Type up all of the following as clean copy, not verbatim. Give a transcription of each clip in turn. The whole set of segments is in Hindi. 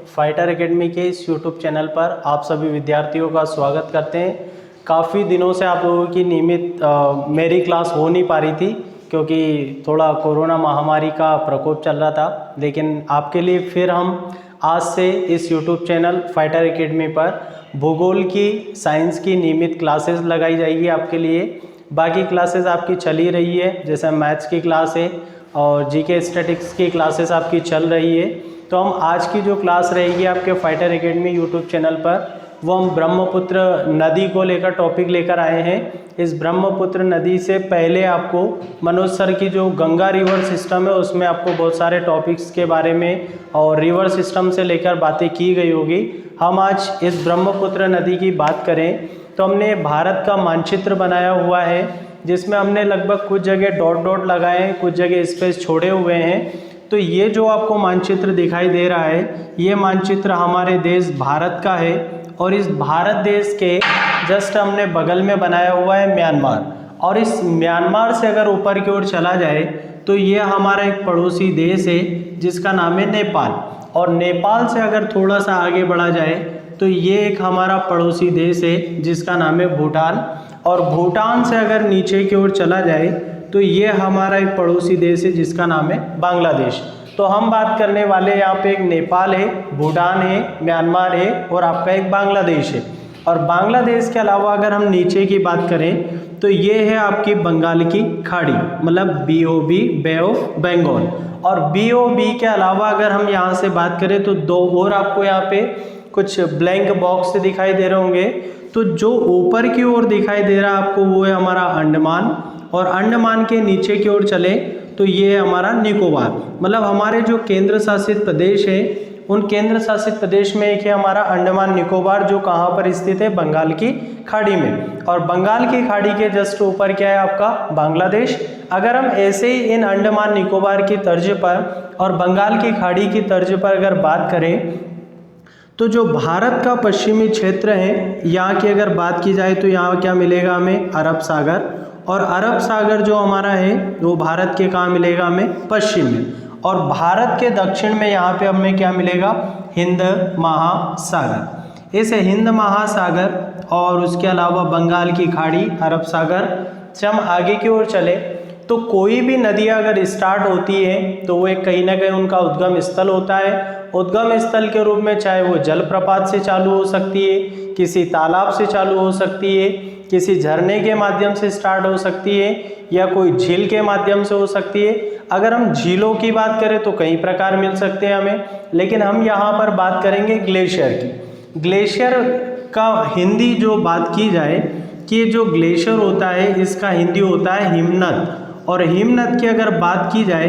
फाइटर एकेडमी के इस यूट्यूब चैनल पर आप सभी विद्यार्थियों का स्वागत करते हैं। काफ़ी दिनों से आप लोगों की नियमित मेरी क्लास हो नहीं पा रही थी क्योंकि थोड़ा कोरोना महामारी का प्रकोप चल रहा था, लेकिन आपके लिए फिर हम आज से इस यूट्यूब चैनल फाइटर एकेडमी पर भूगोल की, साइंस की नियमित क्लासेस लगाई जाएगी आपके लिए। बाकी क्लासेस आपकी चल ही रही है, जैसे मैथ्स की क्लास है और जीके स्टैटिक्स की क्लासेस आपकी चल रही है। तो हम आज की जो क्लास रहेगी आपके फाइटर एकेडमी यूट्यूब चैनल पर, वो हम ब्रह्मपुत्र नदी को लेकर टॉपिक लेकर आए हैं। इस ब्रह्मपुत्र नदी से पहले आपको मनोज सर की जो गंगा रिवर सिस्टम है उसमें आपको बहुत सारे टॉपिक्स के बारे में और रिवर सिस्टम से लेकर बातें की गई होगी। हम आज इस ब्रह्मपुत्र नदी की बात करें तो हमने भारत का मानचित्र बनाया हुआ है, जिसमें हमने लगभग कुछ जगह डॉट डॉट लगाए हैं, कुछ जगह स्पेस छोड़े हुए हैं। तो ये जो आपको मानचित्र दिखाई दे रहा है, ये मानचित्र हमारे देश भारत का है और इस भारत देश के जस्ट हमने बगल में बनाया हुआ है म्यांमार। और इस म्यांमार से अगर ऊपर की ओर चला जाए तो ये हमारा एक पड़ोसी देश है जिसका नाम है नेपाल। और नेपाल से अगर थोड़ा सा आगे बढ़ा जाए तो ये एक हमारा पड़ोसी देश है जिसका नाम है भूटान। और भूटान से अगर नीचे की ओर चला जाए तो ये हमारा एक पड़ोसी देश है जिसका नाम है बांग्लादेश। तो हम बात करने वाले यहाँ पे एक नेपाल है, भूटान है, म्यांमार है और आपका एक बांग्लादेश है। और बांग्लादेश के अलावा अगर हम नीचे की बात करें तो ये है आपकी बंगाल की खाड़ी, मतलब BOB, बे ऑफ बंगाल। और BOB के अलावा अगर हम यहाँ से बात करें तो दो और आपको यहाँ पे कुछ ब्लैंक बॉक्स दिखाई दे रहे होंगे। तो जो ऊपर की ओर दिखाई दे रहा है आपको वो है हमारा अंडमान, और अंडमान के नीचे की ओर चले तो ये है हमारा निकोबार। मतलब हमारे जो केंद्र शासित प्रदेश है उन केंद्र शासित प्रदेश में एक है हमारा अंडमान निकोबार, जो कहाँ पर स्थित है, बंगाल की खाड़ी में। और बंगाल की खाड़ी के जस्ट ऊपर क्या है आपका बांग्लादेश। अगर हम ऐसे ही इन अंडमान निकोबार की तर्ज पर और बंगाल की खाड़ी की तर्ज पर अगर बात करें तो जो भारत का पश्चिमी क्षेत्र है यहाँ की अगर बात की जाए तो यहाँ क्या मिलेगा हमें, अरब सागर। और अरब सागर जो हमारा है वो भारत के कहाँ मिलेगा हमें, पश्चिम में। और भारत के दक्षिण में यहाँ पे हमें क्या मिलेगा, हिंद महासागर। इस हिंद महासागर और उसके अलावा बंगाल की खाड़ी, अरब सागर से हम आगे की ओर चले तो कोई भी नदियाँ अगर स्टार्ट होती है तो वो एक कहीं ना कहीं उनका उद्गम स्थल होता है। उद्गम स्थल के रूप में चाहे वो जलप्रपात से चालू हो सकती है, किसी तालाब से चालू हो सकती है, किसी झरने के माध्यम से स्टार्ट हो सकती है, या कोई झील के माध्यम से हो सकती है। अगर हम झीलों की बात करें तो कई प्रकार मिल सकते हैं हमें, लेकिन हम यहाँ पर बात करेंगे ग्लेशियर की। ग्लेशियर का हिंदी जो बात की जाए कि जो ग्लेशियर होता है इसका हिंदी होता है हिमनद। और हिमनद की अगर बात की जाए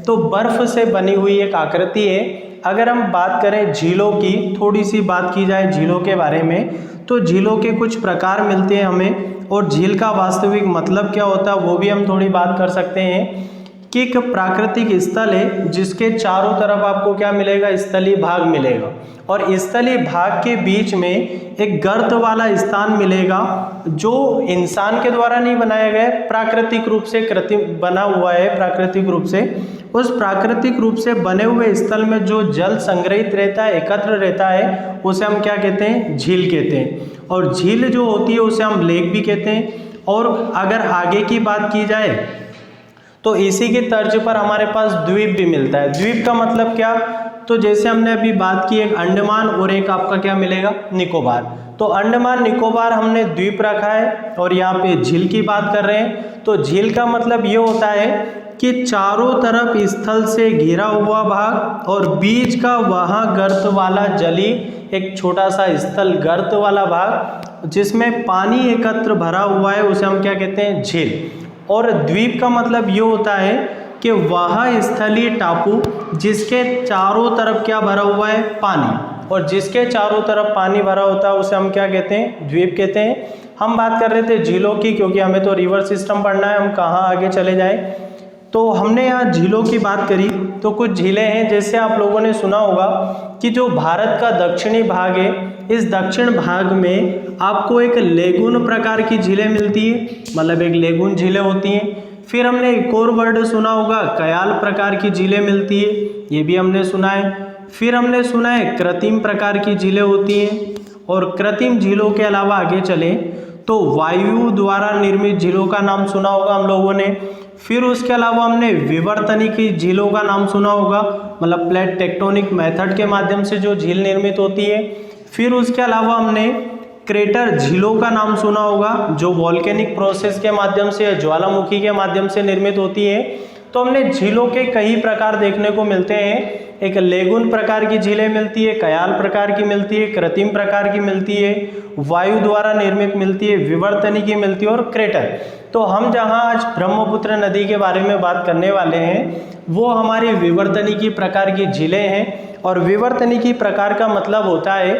तो बर्फ से बनी हुई एक आकृति है। अगर हम बात करें झीलों की, थोड़ी सी बात की जाए झीलों के बारे में, तो झीलों के कुछ प्रकार मिलते हैं हमें, और झील का वास्तविक मतलब क्या होता है वो भी हम थोड़ी बात कर सकते हैं। कि एक प्राकृतिक स्थल है जिसके चारों तरफ आपको क्या मिलेगा, स्थलीय भाग मिलेगा, और स्थलीय भाग के बीच में एक गर्त वाला स्थान मिलेगा जो इंसान के द्वारा नहीं बनाया गया, प्राकृतिक रूप से कृत्रिम बना हुआ है। प्राकृतिक रूप से उस प्राकृतिक रूप से बने हुए स्थल में जो जल संग्रहित रहता है, एकत्र रहता है, उसे हम क्या कहते हैं, झील कहते हैं। और झील जो होती है उसे हम लेक भी कहते हैं। और अगर आगे की बात की जाए तो इसी की तर्ज पर हमारे पास द्वीप भी मिलता है। द्वीप का मतलब क्या, तो जैसे हमने अभी बात की एक अंडमान और एक आपका क्या मिलेगा, निकोबार। तो अंडमान निकोबार हमने द्वीप रखा है और यहाँ पे झील की बात कर रहे हैं। तो झील का मतलब ये होता है कि चारों तरफ स्थल से घिरा हुआ भाग और बीच का वहाँ गर्त वाला जली एक छोटा सा स्थल, गर्त वाला भाग जिसमें पानी एकत्र भरा हुआ है, उसे हम क्या कहते हैं, झील। और द्वीप का मतलब ये होता है कि वह स्थलीय टापू जिसके चारों तरफ क्या भरा हुआ है, पानी, और जिसके चारों तरफ पानी भरा होता है उसे हम क्या कहते हैं, द्वीप कहते हैं। हम बात कर रहे थे झीलों की, क्योंकि हमें तो रिवर सिस्टम पढ़ना है, हम कहाँ आगे चले जाएं। तो हमने यहाँ झीलों की बात करी तो कुछ झीलें हैं, जैसे आप लोगों ने सुना होगा कि जो भारत का दक्षिणी भाग है, इस दक्षिण भाग में आपको एक लेगून प्रकार की झीलें मिलती है, मतलब एक लेगून झीलें होती हैं। फिर हमने एक और वर्ड सुना होगा, कयाल प्रकार की झीलें मिलती है, ये भी हमने सुना है। फिर हमने सुना है कृत्रिम प्रकार की झीलें होती हैं, और कृत्रिम झीलों के अलावा आगे चलें तो वायु द्वारा निर्मित झीलों का नाम सुना होगा हम लोगों ने। फिर उसके अलावा हमने विवर्तनिकी झीलों का नाम सुना होगा, मतलब प्लेट टेक्टोनिक मेथड के माध्यम से जो झील निर्मित होती है। फिर उसके अलावा हमने क्रेटर झीलों का नाम सुना होगा, जो वॉल्केनिक प्रोसेस के माध्यम से या ज्वालामुखी के माध्यम से निर्मित होती है। तो हमने झीलों के कई प्रकार देखने को मिलते हैं, एक लेगुन प्रकार की झीलें मिलती है, कयाल प्रकार की मिलती है, कृत्रिम प्रकार की मिलती है, वायु द्वारा निर्मित मिलती है, विवर्तनिकी मिलती है और क्रेटर। तो हम जहां आज ब्रह्मपुत्र नदी के बारे में बात करने वाले हैं वो हमारी विवर्तनिकी प्रकार की झीलें हैं। और विवर्तनिकी प्रकार का मतलब होता है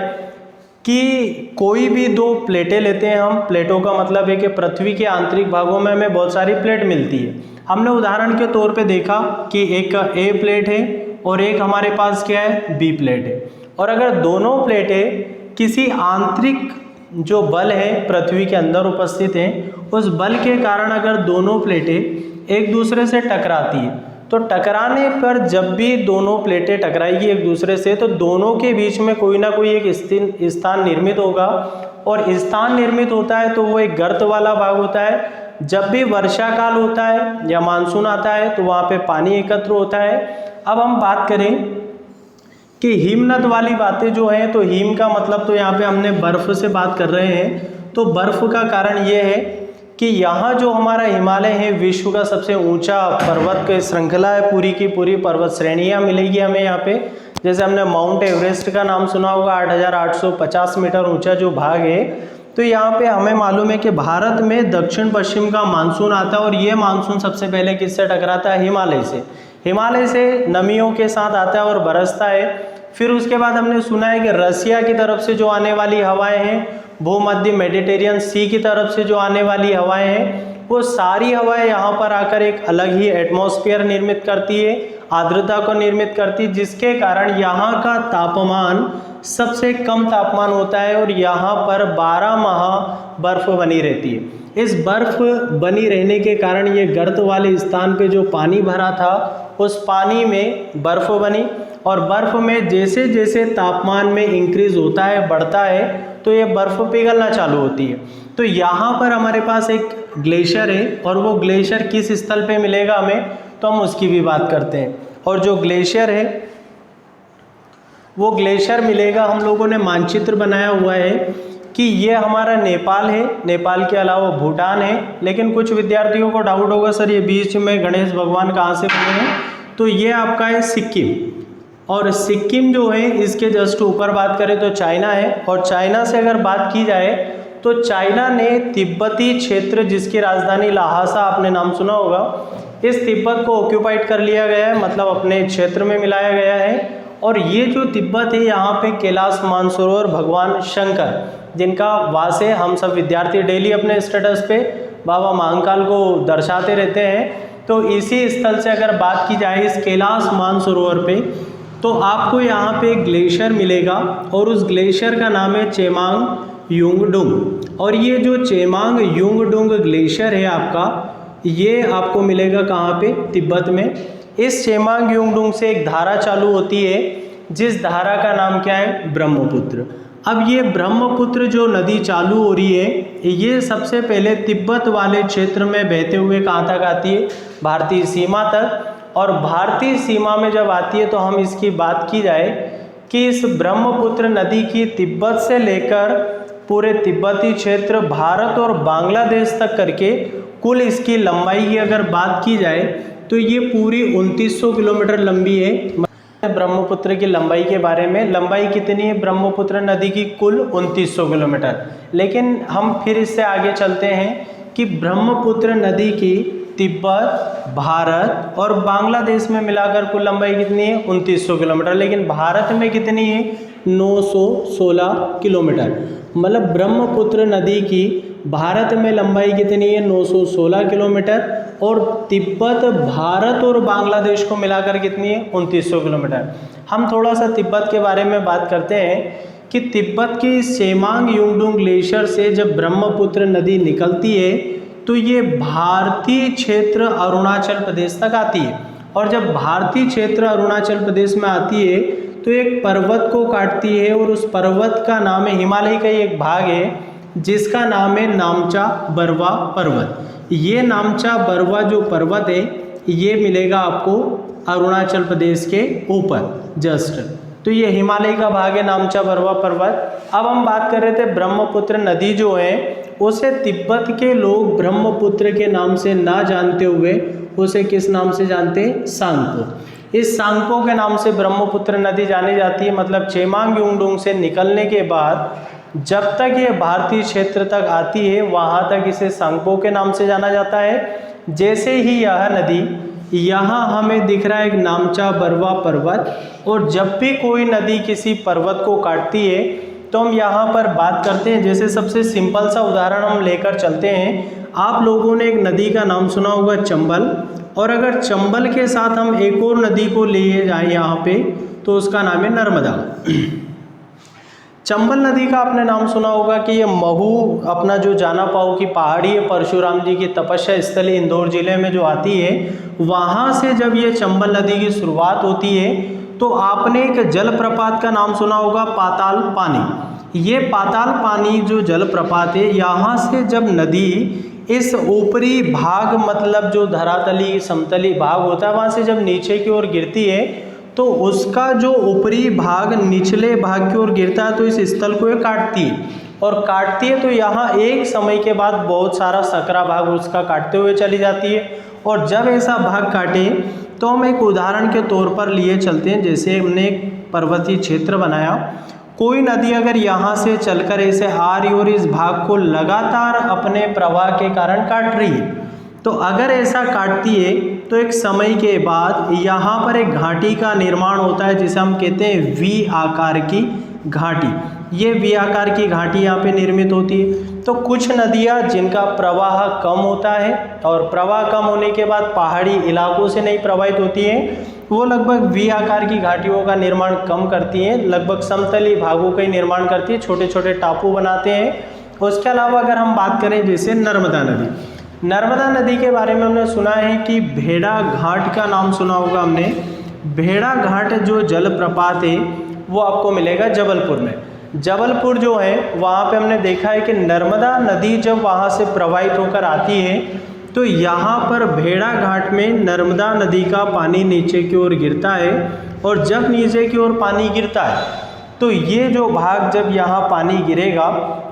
कि कोई भी दो प्लेटें लेते हैं हम, प्लेटों का मतलब है कि पृथ्वी के आंतरिक भागों में हमें बहुत सारी प्लेट मिलती है। हमने उदाहरण के तौर पे देखा कि एक ए प्लेट है और एक हमारे पास क्या है, बी प्लेट है। और अगर दोनों प्लेटें किसी आंतरिक जो बल है पृथ्वी के अंदर उपस्थित हैं, उस बल के कारण अगर दोनों प्लेटें एक दूसरे से टकराती है, तो टकराने पर जब भी दोनों प्लेटें टकराएगी एक दूसरे से, तो दोनों के बीच में कोई ना कोई एक स्थान निर्मित होगा। और स्थान निर्मित होता है तो वो एक गर्त वाला भाग होता है। जब भी वर्षा काल होता है या मानसून आता है तो वहाँ पे पानी एकत्र होता है। अब हम बात करें कि हिमनद वाली बातें जो हैं, तो हिम का मतलब तो यहाँ पे हमने बर्फ़ से बात कर रहे हैं। तो बर्फ़ का कारण ये है कि यहाँ जो हमारा हिमालय है विश्व का सबसे ऊंचा पर्वत की श्रृंखला है, पूरी की पूरी पर्वत श्रेणियाँ मिलेगी हमें यहाँ पे। जैसे हमने माउंट एवरेस्ट का नाम सुना होगा, 8,850 मीटर ऊंचा जो भाग है। तो यहाँ पे हमें मालूम है कि भारत में दक्षिण पश्चिम का मानसून आता है, और ये मानसून सबसे पहले किससे टकराता है, हिमालय से। हिमालय से नमियों के साथ आता है और बरसता है। फिर उसके बाद हमने सुना है कि रसिया की तरफ से जो आने वाली हवाएं हैं, भूमध्य मेडिटेरियन सी की तरफ से जो आने वाली हवाएं हैं, वो सारी हवाएं यहाँ पर आकर एक अलग ही एटमॉस्फेयर निर्मित करती है, आर्द्रता को निर्मित करती है, जिसके कारण यहाँ का तापमान सबसे कम तापमान होता है और यहाँ पर 12 माह बर्फ बनी रहती है। इस बर्फ बनी रहने के कारण ये गर्त वाले स्थान पे जो पानी भरा था, उस पानी में बर्फ बनी, और बर्फ में जैसे जैसे तापमान में इंक्रीज होता है, बढ़ता है, तो ये बर्फ पिघलना चालू होती है। तो यहाँ पर हमारे पास एक ग्लेशियर है, और वो ग्लेशियर किस स्थल पे मिलेगा हमें, तो हम उसकी भी बात करते हैं। और जो ग्लेशियर है वो ग्लेशियर मिलेगा, हम लोगों ने मानचित्र बनाया हुआ है कि ये हमारा नेपाल है, नेपाल के अलावा भूटान है। लेकिन कुछ विद्यार्थियों को डाउट होगा, सर ये बीच में गणेश भगवान कहाँ से बने हैं, तो ये आपका है सिक्किम। और सिक्किम जो है इसके जस्ट ऊपर बात करें तो चाइना है। और चाइना से अगर बात की जाए तो चाइना ने तिब्बती क्षेत्र, जिसकी राजधानी लहासा आपने नाम सुना होगा, इस तिब्बत को ऑक्यूपाइड कर लिया गया है, मतलब अपने क्षेत्र में मिलाया गया है। और ये जो तिब्बत है, यहाँ पे कैलाश मानसरोवर भगवान शंकर, जिनका वास है, हम सब विद्यार्थी डेली अपने स्टेटस पे बाबा महाकाल को दर्शाते रहते हैं। तो इसी स्थल से अगर बात की जाए इस कैलाश मानसरोवर पे, तो आपको यहाँ पे ग्लेशियर मिलेगा, और उस ग्लेशियर का नाम है चेमांग युंगडुंग। और ये जो चेमांग युंगडुंग ग्लेशियर है आपका, ये आपको मिलेगा कहाँ पे, तिब्बत में। इस चेमांग युंगडुंग से एक धारा चालू होती है, जिस धारा का नाम क्या है, ब्रह्मपुत्र। अब ये ब्रह्मपुत्र जो नदी चालू हो रही है, ये सबसे पहले तिब्बत वाले क्षेत्र में बहते हुए कहाँ तक आती है, भारतीय सीमा तक। और भारतीय सीमा में जब आती है तो हम इसकी बात की जाए कि इस ब्रह्मपुत्र नदी की तिब्बत से लेकर पूरे तिब्बती क्षेत्र, भारत और बांग्लादेश तक करके कुल इसकी लंबाई की अगर बात की जाए तो ये पूरी 2900 किलोमीटर लंबी है। ब्रह्मपुत्र की लंबाई के बारे में, लंबाई कितनी है ब्रह्मपुत्र नदी की, कुल 2900 किलोमीटर। लेकिन हम फिर इससे आगे चलते हैं कि ब्रह्मपुत्र नदी की तिब्बत, भारत और बांग्लादेश में मिलाकर कुल लंबाई कितनी है, 2900 किलोमीटर। लेकिन भारत में कितनी है, 916 किलोमीटर। मतलब ब्रह्मपुत्र नदी की भारत में लंबाई कितनी है, 916 किलोमीटर, और तिब्बत, भारत और बांग्लादेश को मिलाकर कितनी है, 2900 किलोमीटर। हम थोड़ा सा तिब्बत के बारे में बात करते हैं कि तिब्बत की चेमांग युंगडुंग ग्लेशियर से जब ब्रह्मपुत्र नदी निकलती है तो ये भारतीय क्षेत्र अरुणाचल प्रदेश तक आती है। और जब भारतीय क्षेत्र अरुणाचल प्रदेश में आती है तो तो एक पर्वत को काटती है और उस पर्वत का नाम है, हिमालय का ही एक भाग है जिसका नाम है नामचा बरवा पर्वत। ये नामचा बरवा जो पर्वत है ये मिलेगा आपको अरुणाचल प्रदेश के ऊपर जस्ट। तो ये हिमालय का भाग है नामचा बरवा पर्वत। अब हम बात कर रहे थे ब्रह्मपुत्र नदी जो है उसे तिब्बत के लोग ब्रह्मपुत्र के नाम से ना जानते हुए उसे किस नाम से जानते हैं? सांगपो। इस सांगपो के नाम से ब्रह्मपुत्र नदी जानी जाती है। मतलब चेमांग युंगडुंग से निकलने के बाद जब तक ये भारतीय क्षेत्र तक आती है वहाँ तक इसे सांगपो के नाम से जाना जाता है। जैसे ही यह नदी यहाँ हमें दिख रहा है एक नामचा बरवा पर्वत, और जब भी कोई नदी किसी पर्वत को काटती है तो हम यहाँ पर बात करते हैं। जैसे सबसे सिंपल सा उदाहरण हम लेकर चलते हैं। आप लोगों ने एक नदी का नाम सुना होगा चंबल, और अगर चंबल के साथ हम एक और नदी को लिए जाएं यहाँ पे तो उसका नाम है नर्मदा। चंबल नदी का आपने नाम सुना होगा कि ये महू अपना जो जाना पाओ की पहाड़ी है, परशुराम जी की तपस्या स्थली इंदौर जिले में जो आती है, वहाँ से जब ये चंबल नदी की शुरुआत होती है तो आपने एक जलप्रपात का नाम सुना होगा पाताल पानी। ये पाताल पानी जो जलप्रपात है, यहाँ से जब नदी इस ऊपरी भाग मतलब जो धरातली समतली भाग होता है वहाँ से जब नीचे की ओर गिरती है तो उसका जो ऊपरी भाग निचले भाग की ओर गिरता है तो इस स्थल को ये काटती है, और काटती है तो यहाँ एक समय के बाद बहुत सारा सकरा भाग उसका काटते हुए चली जाती है। और जब ऐसा भाग काटे तो हम एक उदाहरण के तौर पर लिए चलते हैं। जैसे हमने एक पर्वतीय क्षेत्र बनाया, कोई नदी अगर यहाँ से चलकर ऐसे आ रही और इस भाग को लगातार अपने प्रवाह के कारण काट रही है, तो अगर ऐसा काटती है तो एक समय के बाद यहाँ पर एक घाटी का निर्माण होता है जिसे हम कहते हैं वी आकार की घाटी। ये वी आकार की घाटी यहाँ पे निर्मित होती है। तो कुछ नदियाँ जिनका प्रवाह कम होता है और प्रवाह कम होने के बाद पहाड़ी इलाकों से नहीं प्रवाहित होती हैं, वो लगभग वी आकार की घाटियों का निर्माण कम करती हैं, लगभग समतली भागों का ही निर्माण करती है, छोटे छोटे टापू बनाते हैं। उसके अलावा अगर हम बात करें जैसे नर्मदा नदी, नर्मदा नदी के बारे में हमने सुना है कि भेड़ा घाट का नाम सुना होगा हमने। भेड़ा घाट जो जलप्रपात है वो आपको मिलेगा जबलपुर में। जबलपुर जो है वहाँ पे हमने देखा है कि नर्मदा नदी जब वहाँ से प्रवाहित होकर आती है तो यहाँ पर भेड़ा घाट में नर्मदा नदी का पानी नीचे की ओर गिरता है, और जब नीचे की ओर पानी गिरता है तो ये जो भाग जब यहाँ पानी गिरेगा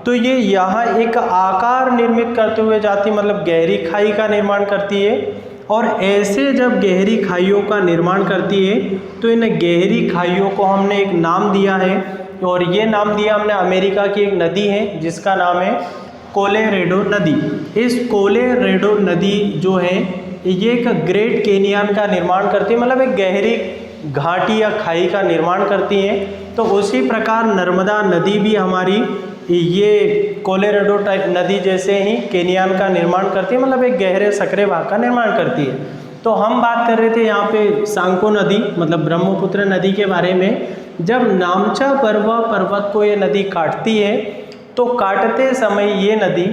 तो ये यहाँ एक आकार निर्मित करते हुए जाती है, मतलब गहरी खाई का निर्माण करती है। और ऐसे जब गहरी खाइयों का निर्माण करती है तो इन गहरी खाइयों को हमने एक नाम दिया है, और ये नाम दिया हमने अमेरिका की एक नदी है जिसका नाम है कोलोराडो नदी। इस कोलोराडो नदी जो है ये एक ग्रेट कैनियन का निर्माण करती है, मतलब एक गहरी घाटी या खाई का निर्माण करती है। तो उसी प्रकार नर्मदा नदी भी हमारी ये कोलोराडो टाइप नदी जैसे ही कैनियन का निर्माण करती है, मतलब एक गहरे सकरे भाग का निर्माण करती है। तो हम बात कर रहे थे यहाँ पे सांगपो नदी मतलब ब्रह्मपुत्र नदी के बारे में। जब नामचा बरवा पर्वत को ये नदी काटती है तो काटते समय ये नदी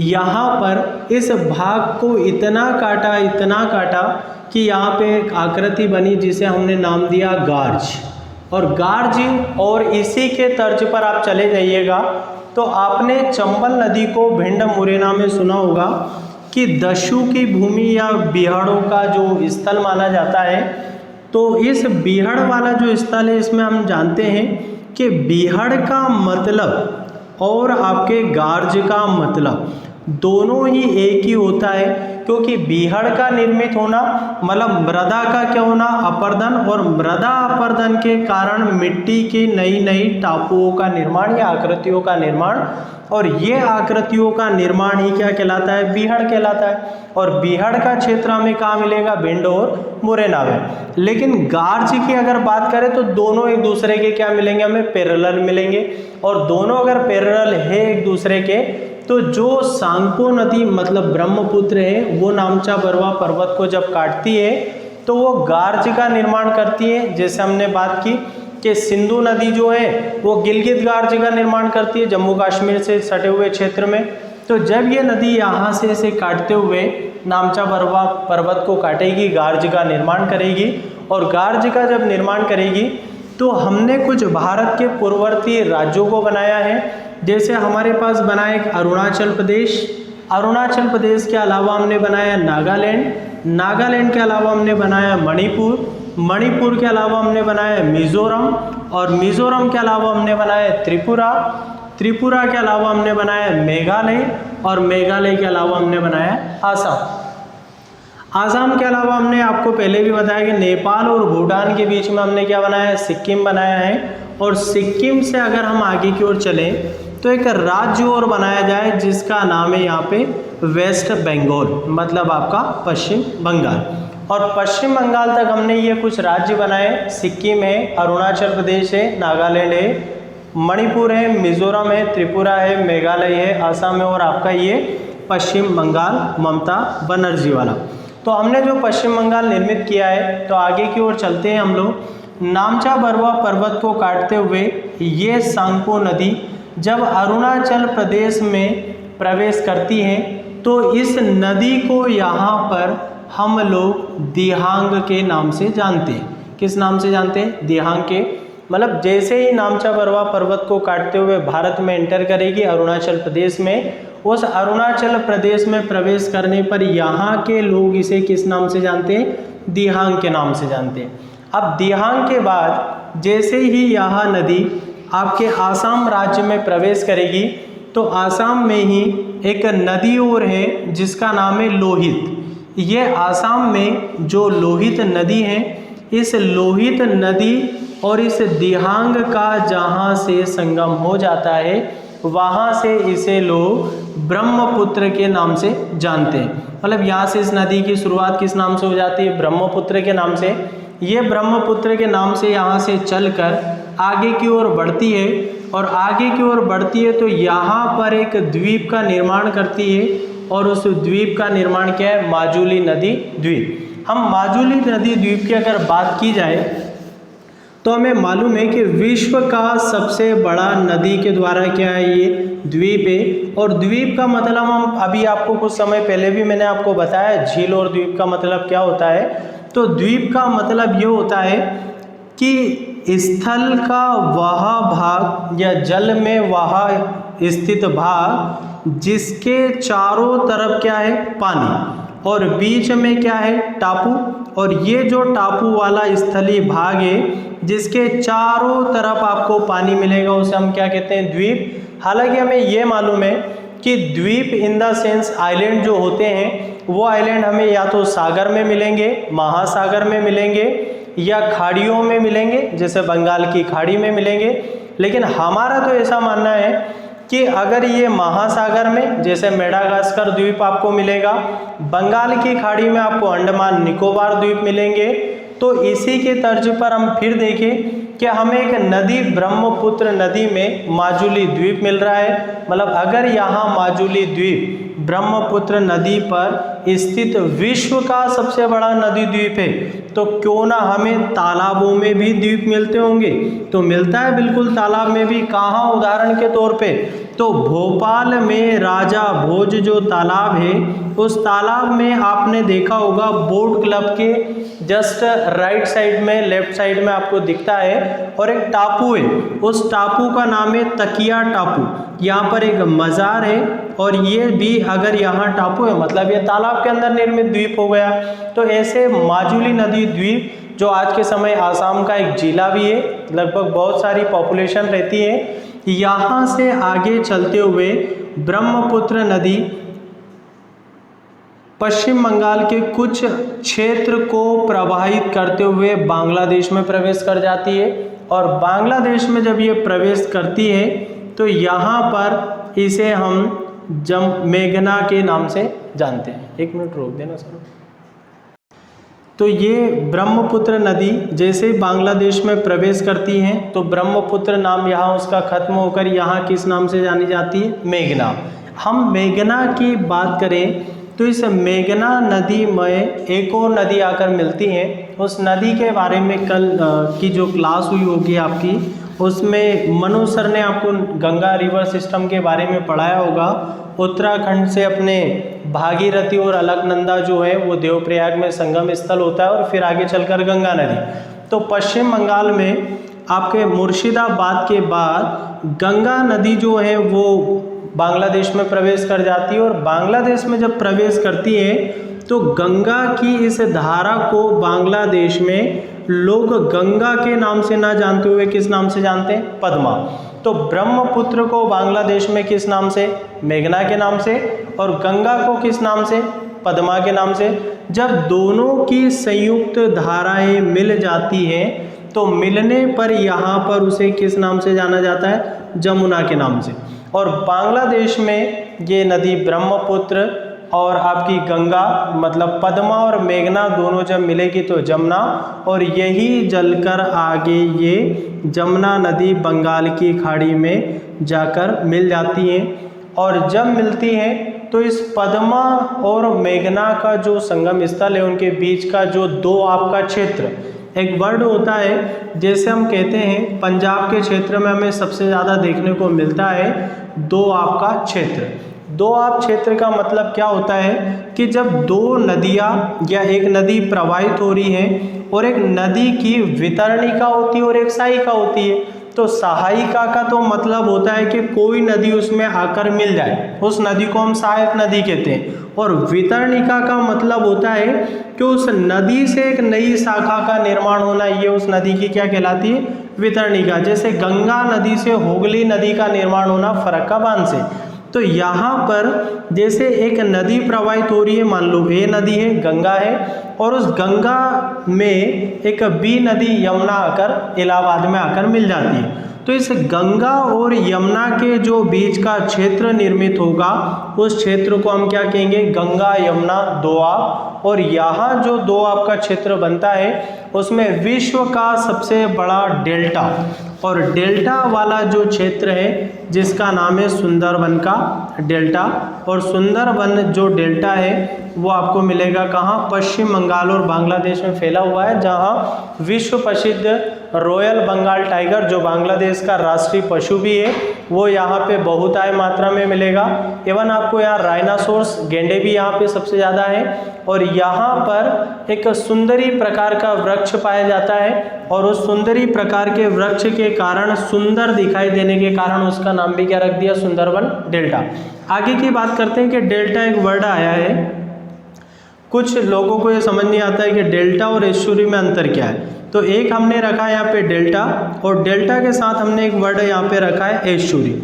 यहाँ पर इस भाग को इतना काटा कि यहाँ पे एक आकृति बनी जिसे हमने नाम दिया गार्ज। और गार्ज और इसी के तर्ज पर आप चले जाइएगा तो आपने चंबल नदी को भिंड मुरैना में सुना होगा कि दस्यु की भूमि या बिहाड़ों का जो स्थल माना जाता है। तो इस बिहाड़ वाला जो स्थल है इसमें हम जानते हैं कि बिहाड़ का मतलब और आपके गार्ज का मतलब दोनों ही एक ही होता है, क्योंकि बिहाड़ का निर्मित होना मतलब मृदा का क्या होना अपर्दन, और मृदा अपर्दन के कारण मिट्टी की नई नई टापुओं का निर्माण या आकृतियों का निर्माण, और ये आकृतियों का निर्माण ही क्या कहलाता है? बिहाड़ कहलाता है। और बिहाड़ का क्षेत्र हमें कहाँ मिलेगा? भिंड और मुरैना में। लेकिन गार्ज की अगर बात करें तो दोनों एक दूसरे के क्या मिलेंगे? हमें पैरेलल मिलेंगे, और दोनों अगर पैरेलल है एक दूसरे के तो जो सांगपो नदी मतलब ब्रह्मपुत्र है वो नामचा बरवा पर्वत को जब काटती है तो वो गार्ज का निर्माण करती है। जैसे हमने बात की कि सिंधु नदी जो है वो गिलगित गार्ज का निर्माण करती है जम्मू कश्मीर से सटे हुए क्षेत्र में। तो जब ये नदी यहाँ से इसे काटते हुए नामचा बरवा पर्वत को काटेगी, गार्ज का निर्माण करेगी, और गार्ज का जब निर्माण करेगी तो हमने कुछ भारत के पूर्ववर्ती राज्यों को बनाया है। जैसे हमारे पास बना एक अरुणाचल प्रदेश, अरुणाचल प्रदेश के अलावा हमने बनाया नागालैंड, नागालैंड के अलावा हमने बनाया मणिपुर, मणिपुर के अलावा हमने बनाया मिज़ोरम, और मिज़ोरम के अलावा हमने बनाया त्रिपुरा, त्रिपुरा के अलावा हमने बनाया मेघालय, और मेघालय के अलावा हमने बनाया आसाम। आसाम के अलावा हमने आपको पहले भी बताया कि नेपाल और भूटान के बीच में हमने क्या बनाया है, सिक्किम बनाया है। और सिक्किम से अगर हम आगे की ओर चलें तो एक राज्य और बनाया जाए जिसका नाम है यहाँ पे वेस्ट बंगाल, मतलब आपका पश्चिम बंगाल। और पश्चिम बंगाल तक हमने ये कुछ राज्य बनाए, सिक्किम है, अरुणाचल प्रदेश है, नागालैंड है, मणिपुर है, मिज़ोरम है, त्रिपुरा है, मेघालय है, आसाम है, और आपका ये पश्चिम बंगाल ममता बनर्जी वाला। तो हमने जो पश्चिम बंगाल निर्मित किया है, तो आगे की ओर चलते हैं हम लोग। नामचा बरवा पर्वत को काटते हुए ये सांगपो नदी जब अरुणाचल प्रदेश में प्रवेश करती है तो इस नदी को यहाँ पर हम लोग दिहांग के नाम से जानते हैं। किस नाम से जानते हैं? दिहांग के। मतलब जैसे ही नामचा बरवा पर्वत को काटते हुए भारत में एंटर करेगी अरुणाचल प्रदेश में, उस अरुणाचल प्रदेश में प्रवेश करने पर यहाँ के लोग इसे किस नाम से जानते हैं? दिहांग के नाम से जानते हैं। अब दिहांग के बाद जैसे ही यह नदी आपके आसाम राज्य में प्रवेश करेगी तो आसाम में ही एक नदी और है जिसका नाम है लोहित। ये आसाम में जो लोहित नदी है, इस लोहित नदी और इस दिहांग का जहाँ से संगम हो जाता है वहाँ से इसे लोग ब्रह्मपुत्र के नाम से जानते हैं। मतलब यहाँ से इस नदी की शुरुआत किस नाम से हो जाती है? ब्रह्मपुत्र के नाम से। ये ब्रह्मपुत्र के नाम से यहाँ से चलकर आगे की ओर बढ़ती है, और आगे की ओर बढ़ती है तो यहाँ पर एक द्वीप का निर्माण करती है, और उस द्वीप का निर्माण क्या है? माजुली नदी द्वीप। हम माजुली नदी द्वीप की अगर बात की जाए तो हमें मालूम है कि विश्व का सबसे बड़ा नदी के द्वारा क्या है? ये द्वीप है। और द्वीप का मतलब हम अभी आपको कुछ समय पहले भी मैंने आपको बताया झील और द्वीप का मतलब क्या होता है। तो द्वीप का मतलब ये होता है कि स्थल का वह भाग या जल में वह स्थित भाग जिसके चारों तरफ क्या है? पानी, और बीच में क्या है? टापू। और ये जो टापू वाला स्थलीय भाग है जिसके चारों तरफ आपको पानी मिलेगा उसे हम क्या कहते हैं? द्वीप। हालांकि हमें ये मालूम है कि द्वीप इन द सेंस आइलैंड जो होते हैं वो आइलैंड हमें या तो सागर में मिलेंगे, महासागर में मिलेंगे, या खाड़ियों में मिलेंगे, जैसे बंगाल की खाड़ी में मिलेंगे। लेकिन हमारा तो ऐसा मानना है कि अगर ये महासागर में, जैसे मेडागास्कर द्वीप आपको मिलेगा, बंगाल की खाड़ी में आपको अंडमान निकोबार द्वीप मिलेंगे, तो इसी के तर्ज पर हम फिर देखें कि हमें एक नदी ब्रह्मपुत्र नदी में माजुली द्वीप मिल रहा है। मतलब अगर यहाँ माजुली द्वीप ब्रह्मपुत्र नदी पर स्थित विश्व का सबसे बड़ा नदी द्वीप है तो क्यों ना हमें तालाबों में भी द्वीप मिलते होंगे? तो मिलता है बिल्कुल तालाब में भी। कहाँ? उदाहरण के तौर पे तो भोपाल में राजा भोज जो तालाब है, उस तालाब में आपने देखा होगा बोट क्लब के जस्ट राइट साइड में, लेफ्ट साइड में आपको दिखता है, और एक टापू है, उस टापू का नाम है तकिया टापू। यहाँ पर एक मज़ार है, और ये भी अगर यहाँ टापू है मतलब ये तालाब के अंदर निर्मित द्वीप हो गया। तो ऐसे माजुली नदी द्वीप जो आज के समय आसाम का एक जिला भी है, लगभग बहुत सारी पॉपुलेशन रहती है, यहाँ से आगे चलते हुए ब्रह्मपुत्र नदी पश्चिम बंगाल के कुछ क्षेत्र को प्रवाहित करते हुए बांग्लादेश में प्रवेश कर जाती है। और बांग्लादेश में जब ये प्रवेश करती है तो यहाँ पर इसे हम मेघना के नाम से जानते हैं। एक मिनट रोक देना सर। तो ये ब्रह्मपुत्र नदी जैसे बांग्लादेश में प्रवेश करती है तो ब्रह्मपुत्र नाम यहाँ उसका खत्म होकर यहाँ किस नाम से जानी जाती है? मेघना। हम मेघना की बात करें तो इस मेघना नदी में एक और नदी आकर मिलती है। उस नदी के बारे में कल की जो क्लास हुई होगी आपकी, उसमें मनु सर ने आपको गंगा रिवर सिस्टम के बारे में पढ़ाया होगा। उत्तराखंड से अपने भागीरथी और अलकनंदा जो है वो देवप्रयाग में संगम स्थल होता है, और फिर आगे चलकर गंगा नदी। तो पश्चिम बंगाल में आपके मुर्शिदाबाद के बाद गंगा नदी जो है वो बांग्लादेश में प्रवेश कर जाती है, और बांग्लादेश में जब प्रवेश करती है तो गंगा की इस धारा को बांग्लादेश में लोग गंगा के नाम से ना जानते हुए किस नाम से जानते हैं? पद्मा। तो ब्रह्मपुत्र को बांग्लादेश में किस नाम से? मेघना के नाम से। और गंगा को किस नाम से? पद्मा के नाम से। जब दोनों की संयुक्त धाराएं मिल जाती हैं तो मिलने पर यहाँ पर उसे किस नाम से जाना जाता है? जमुना के नाम से। और बांग्लादेश में ये नदी ब्रह्मपुत्र और आपकी गंगा मतलब पद्मा और मेघना दोनों जब मिलेगी तो जमुना, और यही जलकर आगे ये जमुना नदी बंगाल की खाड़ी में जाकर मिल जाती हैं। और जब मिलती हैं तो इस पद्मा और मेघना का जो संगम स्थल है उनके बीच का जो दोआब का क्षेत्र, एक वर्ड होता है जैसे हम कहते हैं पंजाब के क्षेत्र में हमें सबसे ज़्यादा देखने को मिलता है दोआब का क्षेत्र। दोआब क्षेत्र का मतलब क्या होता है कि जब दो नदियाँ या एक नदी प्रवाहित हो रही है और एक नदी की वितरणिका होती है और एक सहायिका होती है, तो सहायिका का तो मतलब होता है कि कोई नदी उसमें आकर मिल जाए, उस नदी को हम सहायक नदी कहते हैं। और वितरणिका का मतलब होता है कि उस नदी से एक नई शाखा का निर्माण होना, ये उस नदी की क्या कहलाती है? वितरणिका। जैसे गंगा नदी से हुगली नदी का निर्माण होना फरक्का बांध से। तो यहाँ पर जैसे एक नदी प्रवाहित हो रही है, मान लो ए नदी है, गंगा है, और उस गंगा में एक बी नदी यमुना आकर इलाहाबाद में आकर मिल जाती है। तो इस गंगा और यमुना के जो बीच का क्षेत्र निर्मित होगा उस क्षेत्र को हम क्या कहेंगे? गंगा यमुना दोआब। और यहाँ जो दोआब का क्षेत्र बनता है उसमें विश्व का सबसे बड़ा डेल्टा, और डेल्टा वाला जो क्षेत्र है जिसका नाम है सुंदरबन का डेल्टा। और सुंदरबन जो डेल्टा है वो आपको मिलेगा कहाँ? पश्चिम बंगाल और बांग्लादेश में फैला हुआ है, जहाँ विश्व प्रसिद्ध रॉयल बंगाल टाइगर जो बांग्लादेश का राष्ट्रीय पशु भी है वो यहाँ पे बहुताय मात्रा में मिलेगा। एवं आपको यहाँ राइनासोर्स गेंडे भी यहाँ पे सबसे ज़्यादा है। और यहाँ पर एक सुंदरी प्रकार का वृक्ष पाया जाता है, और उस सुंदरी प्रकार के वृक्ष के कारण सुंदर दिखाई देने के कारण उसका नाम भी क्या रख दिया? सुंदरबन डेल्टा। आगे की बात करते हैं कि डेल्टा एक वर्ड आया है, कुछ लोगों को ये समझ नहीं आता है कि डेल्टा और एस्चुरी में अंतर क्या है। तो एक हमने रखा है यहाँ पे डेल्टा, और डेल्टा के साथ हमने एक वर्ड यहाँ पे रखा है एस्चुरी।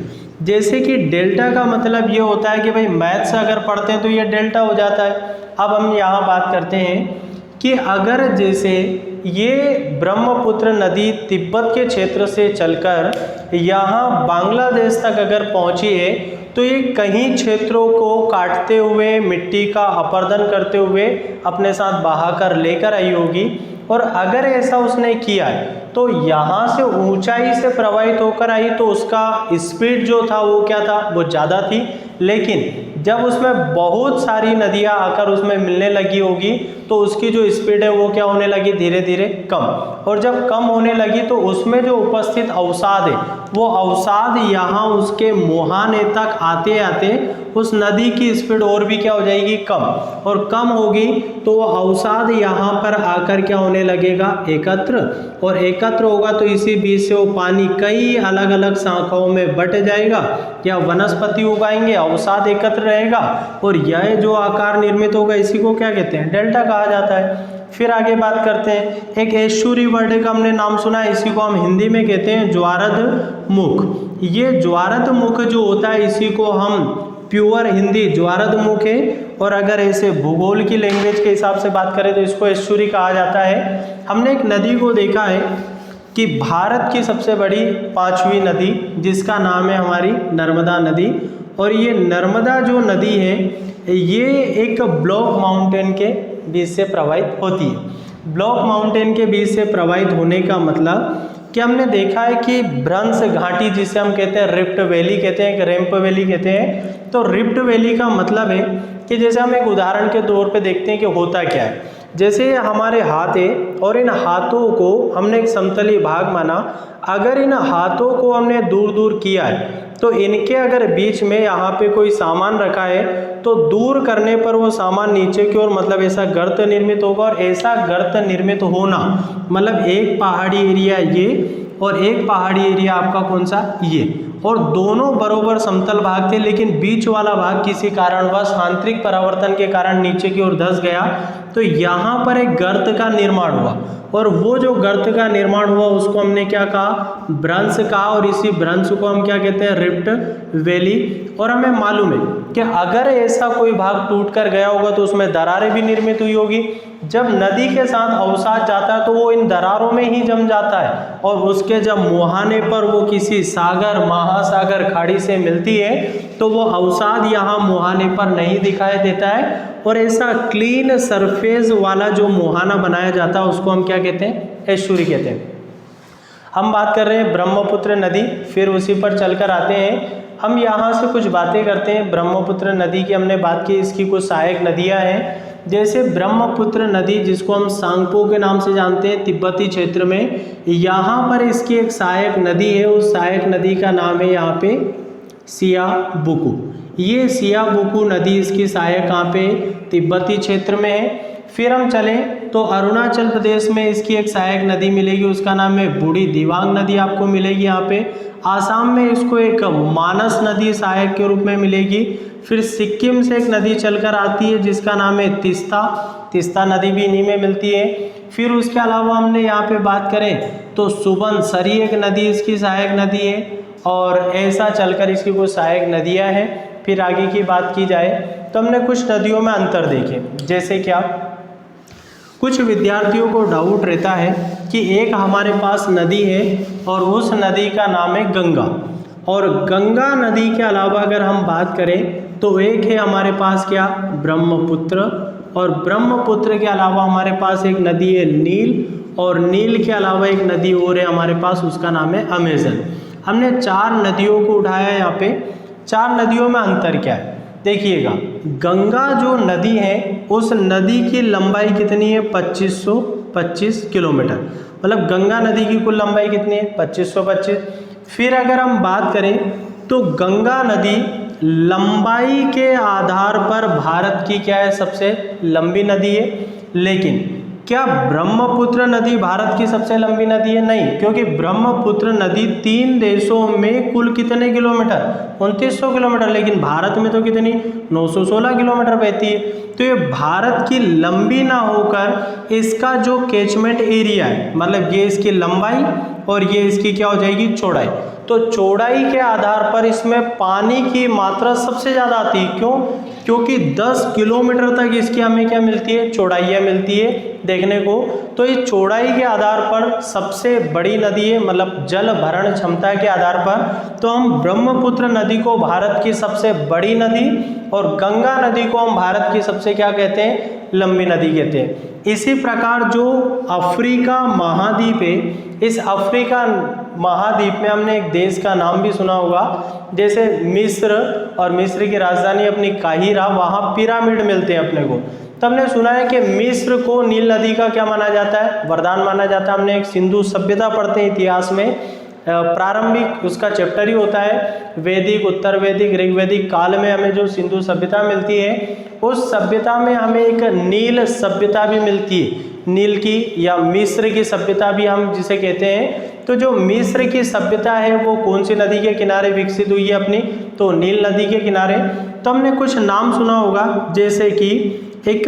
जैसे कि डेल्टा का मतलब ये होता है कि भाई मैथ्स अगर पढ़ते हैं तो ये डेल्टा हो जाता है। अब हम यहाँ बात करते हैं कि अगर जैसे ये ब्रह्मपुत्र नदी तिब्बत के क्षेत्र से चलकर यहाँ बांग्लादेश तक अगर पहुँची है तो ये कई क्षेत्रों को काटते हुए, मिट्टी का अपरदन करते हुए अपने साथ बहाकर लेकर आई होगी। और अगर ऐसा उसने किया है तो यहाँ से ऊंचाई से प्रवाहित होकर आई तो उसका स्पीड जो था वो क्या था? वो ज़्यादा थी। लेकिन जब उसमें बहुत सारी नदियाँ आकर उसमें मिलने लगी होगी तो उसकी जो स्पीड है वो क्या होने लगी? धीरे धीरे कम। और जब कम होने लगी तो उसमें जो उपस्थित अवसाद है वो अवसाद यहाँ उसके मुहाने तक आते आते उस नदी की स्पीड और भी क्या हो जाएगी? कम। और कम होगी तो वो अवसाद यहाँ पर आकर क्या होने लगेगा? एकत्र। और एकत्र होगा तो इसी बीच से वो पानी कई अलग अलग शाखाओं में बट जाएगा, या वनस्पति उगाएंगे, अवसाद एकत्र रहेगा, और यह जो आकार निर्मित होगा इसी को क्या कहते हैं? डेल्टा कहा जाता है। फिर आगे बात करते हैं, एक एस्चुरी वर्ड का हमने नाम सुना है, इसी को हम हिंदी में कहते हैं ज्वारद मुख। ये ज्वारद मुख जो होता है इसी को हम प्योर हिंदी ज्वारद मुख है, और अगर ऐसे भूगोल की लैंग्वेज के हिसाब से बात करें तो इसको एस्चुरी कहा जाता है। हमने एक नदी को देखा है कि भारत की सबसे बड़ी 5वीं नदी जिसका नाम है हमारी नर्मदा नदी, और ये नर्मदा जो नदी है ये एक ब्लॉक माउंटेन के बीच से प्रवाहित होती है। ब्लॉक माउंटेन के बीच से प्रवाहित होने का मतलब कि हमने देखा है कि भ्रंश घाटी जिसे हम कहते हैं रिफ्ट वैली कहते हैं, रैंप वैली कहते हैं। तो रिफ्ट वैली का मतलब है कि जैसे हम एक उदाहरण के तौर पे देखते हैं कि होता क्या है। जैसे हमारे हाथ है और इन हाथों को हमने एक समतलीय भाग माना, अगर इन हाथों को हमने दूर दूर किया है तो इनके अगर बीच में यहाँ पे कोई सामान रखा है तो दूर करने पर वो सामान नीचे की ओर मतलब ऐसा गर्त निर्मित होगा, और ऐसा गर्त निर्मित होना मतलब एक पहाड़ी एरिया ये और एक पहाड़ी एरिया आपका कौन सा, ये। और दोनों बरोबर समतल भाग थे, लेकिन बीच वाला भाग किसी कारणवश आंतरिक परावर्तन के कारण नीचे की ओर धंस गया। तो यहाँ पर एक गर्त का निर्माण हुआ, और वो जो गर्त का निर्माण हुआ उसको हमने क्या कहा, भ्रंश कहा। और इसी भ्रंश को हम क्या कहते हैं, रिफ्ट वैली। और हमें मालूम है कि अगर ऐसा कोई भाग टूट कर गया होगा तो उसमें दरारें भी निर्मित हुई होगी। जब नदी के साथ अवसाद जाता है तो वो इन दरारों में ही जम जाता है, और उसके जब मुहाने पर वो किसी सागर, महासागर, खाड़ी से मिलती है तो वो अवसाद यहाँ मुहाने पर नहीं दिखाई देता है। और ऐसा क्लीन सरफेस वाला जो मुहाना बनाया जाता है उसको हम क्या कहते हैं, एस्चुरी कहते हैं। हम बात कर रहे हैं ब्रह्मपुत्र नदी, फिर उसी पर चलकर आते हैं। हम यहाँ से कुछ बातें करते हैं। ब्रह्मपुत्र नदी की हमने बात की, इसकी कुछ सहायक नदियाँ हैं। जैसे ब्रह्मपुत्र नदी, जिसको हम सांगपो के नाम से जानते हैं तिब्बती क्षेत्र में, यहाँ पर इसकी एक सहायक नदी है। उस सहायक नदी का नाम है यहाँ पे सियाबुकु। ये सियाबुकु नदी इसकी सहायक कहाँ पे, तिब्बती क्षेत्र में है। फिर हम चलें तो अरुणाचल प्रदेश में इसकी एक सहायक नदी मिलेगी, उसका नाम है बूढ़ी दिबांग नदी आपको मिलेगी यहाँ पे। आसाम में इसको एक मानस नदी सहायक के रूप में मिलेगी। फिर सिक्किम से एक नदी चलकर आती है जिसका नाम है तिस्ता, तिस्ता नदी भी इन्हीं में मिलती है। फिर उसके अलावा हमने यहाँ पे बात करें तो सुबनसरी एक नदी इसकी सहायक नदी है, और ऐसा चलकर इसकी कुछ सहायक नदियाँ हैं। फिर आगे की बात की जाए तो हमने कुछ नदियों में अंतर देखे, जैसे क्या, कुछ विद्यार्थियों को डाउट रहता है कि एक हमारे पास नदी है और उस नदी का नाम है गंगा, और गंगा नदी के अलावा अगर हम बात करें तो एक है हमारे पास क्या, ब्रह्मपुत्र, और ब्रह्मपुत्र के अलावा हमारे पास एक नदी है नील, और नील के अलावा एक नदी और है हमारे पास, उसका नाम है अमेजन। हमने 4 नदियों को उठाया यहाँ पे। 4 नदियों में अंतर क्या है, देखिएगा। गंगा जो नदी है उस नदी की लंबाई कितनी है, 2525 किलोमीटर, मतलब गंगा नदी की कुल लंबाई कितनी है, 2525। फिर अगर हम बात करें तो गंगा नदी लंबाई के आधार पर भारत की क्या है, सबसे लंबी नदी है। लेकिन क्या ब्रह्मपुत्र नदी भारत की सबसे लंबी नदी है, नहीं, क्योंकि ब्रह्मपुत्र नदी 3 देशों में कुल कितने किलोमीटर, 2900 किलोमीटर, लेकिन भारत में तो कितनी, 916 किलोमीटर बहती है। तो ये भारत की लंबी ना होकर इसका जो कैचमेंट एरिया है, मतलब ये इसकी लंबाई और ये इसकी क्या हो जाएगी, चौड़ाई। तो चौड़ाई के आधार पर इसमें पानी की मात्रा सबसे ज़्यादा आती है। क्यों, क्योंकि 10 किलोमीटर तक इसकी हमें क्या मिलती है, चौड़ाइयाँ मिलती है देखने को। तो इस चौड़ाई के आधार पर सबसे बड़ी नदी है, मतलब जल भरण क्षमता के आधार पर तो हम ब्रह्मपुत्र नदी को भारत की सबसे बड़ी नदी और गंगा नदी को हम भारत की सबसे क्या कहते हैं, लंबी नदी कहते हैं। इसी प्रकार जो अफ्रीका महाद्वीप है, इस अफ्रीका महाद्वीप में हमने एक देश का नाम भी सुना होगा, जैसे मिस्र, और मिस्र की राजधानी अपनी काहिरा, वहाँ पिरामिड मिलते हैं अपने को। तो हमने सुना है कि मिस्र को नील नदी का क्या माना जाता है, वरदान माना जाता है। हमने एक सिंधु सभ्यता पढ़ते हैं इतिहास में, प्रारंभिक उसका चैप्टर ही होता है वैदिक, उत्तर वैदिक, ऋग्वैदिक काल में हमें जो सिंधु सभ्यता मिलती है, उस सभ्यता में हमें एक नील सभ्यता भी मिलती है, नील की या मिस्र की सभ्यता भी हम जिसे कहते हैं। तो जो मिस्र की सभ्यता है वो कौन सी नदी के किनारे विकसित हुई है अपनी, तो नील नदी के किनारे। तो हमने कुछ नाम सुना होगा, जैसे कि एक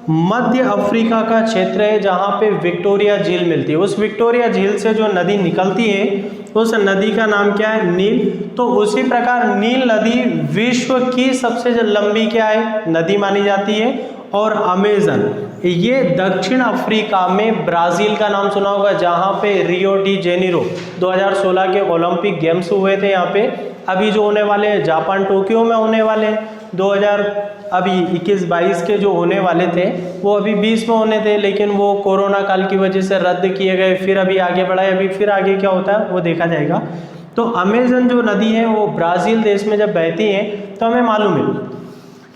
मध्य अफ्रीका का क्षेत्र है जहाँ पे विक्टोरिया झील मिलती है। उस विक्टोरिया झील से जो नदी निकलती है उस नदी का नाम क्या है, नील। तो उसी प्रकार नील नदी विश्व की सबसे लंबी क्या है, नदी मानी जाती है। और अमेजन, ये दक्षिण अफ्रीका में ब्राज़ील का नाम सुना होगा, जहाँ पे रियो डी जेनेरो 2016 के ओलंपिक गेम्स हुए थे। यहाँ पे अभी जो होने वाले हैं जापान टोक्यो में होने वाले हैं, 2021-22 के जो होने वाले थे वो अभी 20 में होने थे, लेकिन वो कोरोना काल की वजह से रद्द किए गए। फिर अभी आगे बढ़ाए, अभी फिर आगे क्या होता है वो देखा जाएगा। तो अमेजन जो नदी है वो ब्राज़ील देश में जब बहती है तो हमें मालूम है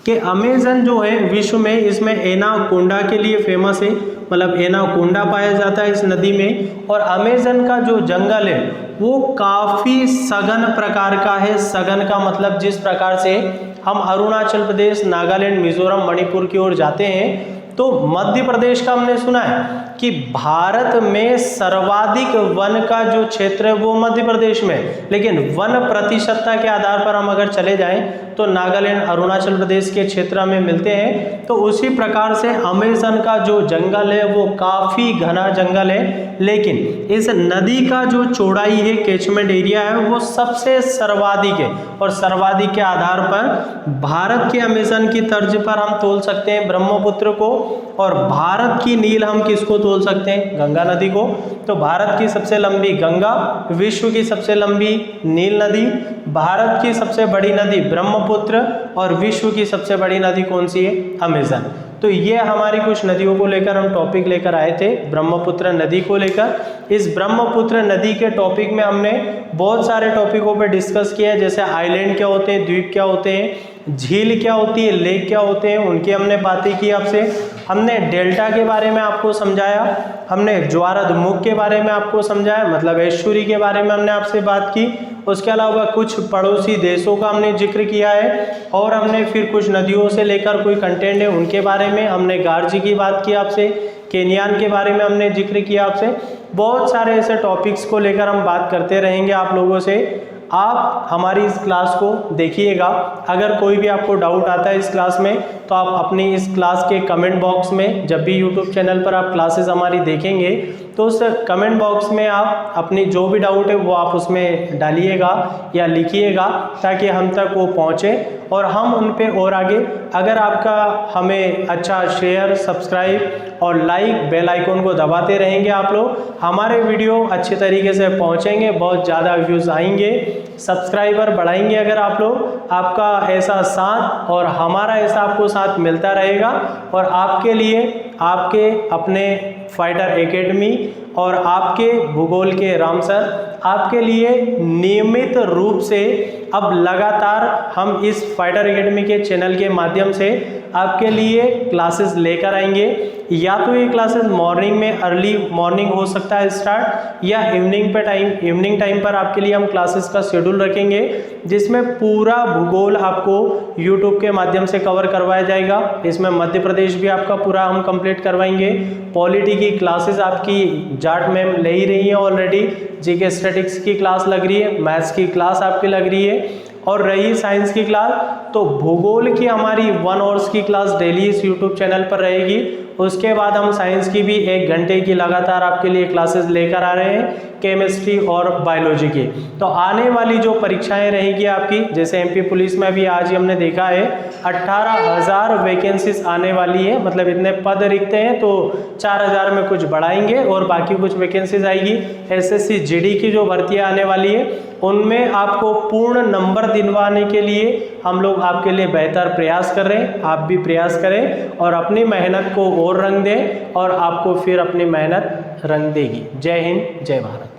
कि अमेजन जो है विश्व में, इसमें एनाकोंडा के लिए फेमस है, मतलब एनाकोंडा पाया जाता है इस नदी में। और अमेजन का जो जंगल है वो काफ़ी सघन प्रकार का है। सघन का मतलब जिस प्रकार से हम अरुणाचल प्रदेश, नागालैंड, मिजोरम, मणिपुर की ओर जाते हैं तो मध्य प्रदेश का हमने सुना है कि भारत में सर्वाधिक वन का जो क्षेत्र है वो मध्य प्रदेश में है, लेकिन वन प्रतिशतता के आधार पर हम अगर चले जाएं तो नागालैंड, अरुणाचल प्रदेश के क्षेत्र में मिलते हैं। तो उसी प्रकार से अमेज़न का जो जंगल है वो काफ़ी घना जंगल है, लेकिन इस नदी का जो चौड़ाई है, कैचमेंट एरिया है, वो सबसे सर्वाधिक है। और सर्वाधिक के आधार पर भारत के अमेज़न की तर्ज पर हम तोल सकते हैं ब्रह्मपुत्र को, और भारत की नील हम किसको तोल सकते हैं? गंगा नदी को। तो भारत की सबसे लंबी गंगा, विश्व की सबसे लंबी नील नदी, भारत की सबसे बड़ी नदी ब्रह्मपुत्र, और विश्व की सबसे बड़ी नदी कौन सी है? अमेज़न। तो ये हमारी कुछ नदियों को लेकर हम टॉपिक लेकर आए थे, ब्रह्मपुत्र नदी को लेकर। इस ब्रह्मपुत्र नदी के टॉपिक में हमने बहुत सारे टॉपिकों पे डिस्कस किया है, जैसे आइलैंड क्या होते हैं, द्वीप क्या होते हैं, झील क्या होती है, लेक क्या होते हैं, उनकी हमने बातें की आपसे। हमने डेल्टा के बारे में आपको समझाया, हमने ज्वारद्मुख के बारे में आपको समझाया, मतलब एस्चुरी के बारे में हमने आपसे बात की। उसके अलावा कुछ पड़ोसी देशों का हमने जिक्र किया है, और हमने फिर कुछ नदियों से लेकर कोई कंटेंट है उनके बारे में हमने गार्जी की बात की आपसे, केनियान के बारे में हमने जिक्र किया आपसे। बहुत सारे ऐसे टॉपिक्स को लेकर हम बात करते रहेंगे आप लोगों से। आप हमारी इस क्लास को देखिएगा। अगर कोई भी आपको डाउट आता है इस क्लास में, तो आप अपनी इस क्लास के कमेंट बॉक्स में, जब भी यूट्यूब चैनल पर आप क्लासेस हमारी देखेंगे, तो उस कमेंट बॉक्स में आप अपनी जो भी डाउट है वो आप उसमें डालिएगा या लिखिएगा, ताकि हम तक वो पहुँचे और हम उन पे और आगे। अगर आपका हमें अच्छा शेयर, सब्सक्राइब और लाइक, बेल आइकन को दबाते रहेंगे आप लोग, हमारे वीडियो अच्छे तरीके से पहुंचेंगे, बहुत ज़्यादा व्यूज़ आएंगे, सब्सक्राइबर बढ़ाएंगे अगर आप लोग। आपका ऐसा साथ और हमारा ऐसा आपको साथ मिलता रहेगा, और आपके लिए आपके अपने फाइटर एकेडमी और आपके भूगोल के राम सर आपके लिए नियमित रूप से अब लगातार हम इस फाइटर एकेडमी के चैनल के माध्यम से आपके लिए क्लासेस लेकर आएंगे। या तो ये क्लासेस मॉर्निंग में, अर्ली मॉर्निंग हो सकता है स्टार्ट, या इवनिंग टाइम पर आपके लिए हम क्लासेस का शेड्यूल रखेंगे, जिसमें पूरा भूगोल आपको यूट्यूब के माध्यम से कवर करवाया जाएगा। इसमें मध्य प्रदेश भी आपका पूरा हम कंप्लीट करवाएंगे। पॉलिटी की क्लासेस आपकी जाट मैम ले ही रही है ऑलरेडी, जीके स्टैटिक्स की क्लास लग रही है, मैथ्स की क्लास आपकी लग रही है, और रही साइंस की क्लास, तो भूगोल की हमारी 1 आवर्स की क्लास डेली इस यूट्यूब चैनल पर रहेगी। उसके बाद हम साइंस की भी 1 घंटे की लगातार आपके लिए क्लासेस लेकर आ रहे हैं, केमिस्ट्री और बायोलॉजी की। तो आने वाली जो परीक्षाएं रहेगी आपकी, जैसे एमपी पुलिस में भी आज ही हमने देखा है 18,000 वैकेंसीज आने वाली है, मतलब इतने पद रिक्त हैं, तो 4,000 में कुछ बढ़ाएंगे और बाकी कुछ वैकेंसीज आएगी। एसएससी जीडी की जो भर्तियां आने वाली है, उनमें आपको पूर्ण नंबर दिलवाने के लिए हम लोग आपके लिए बेहतर प्रयास कर रहे हैं। आप भी प्रयास करें और अपनी मेहनत को और रंग दें, और आपको फिर अपनी मेहनत रंग देगी। जय हिंद, जय भारत।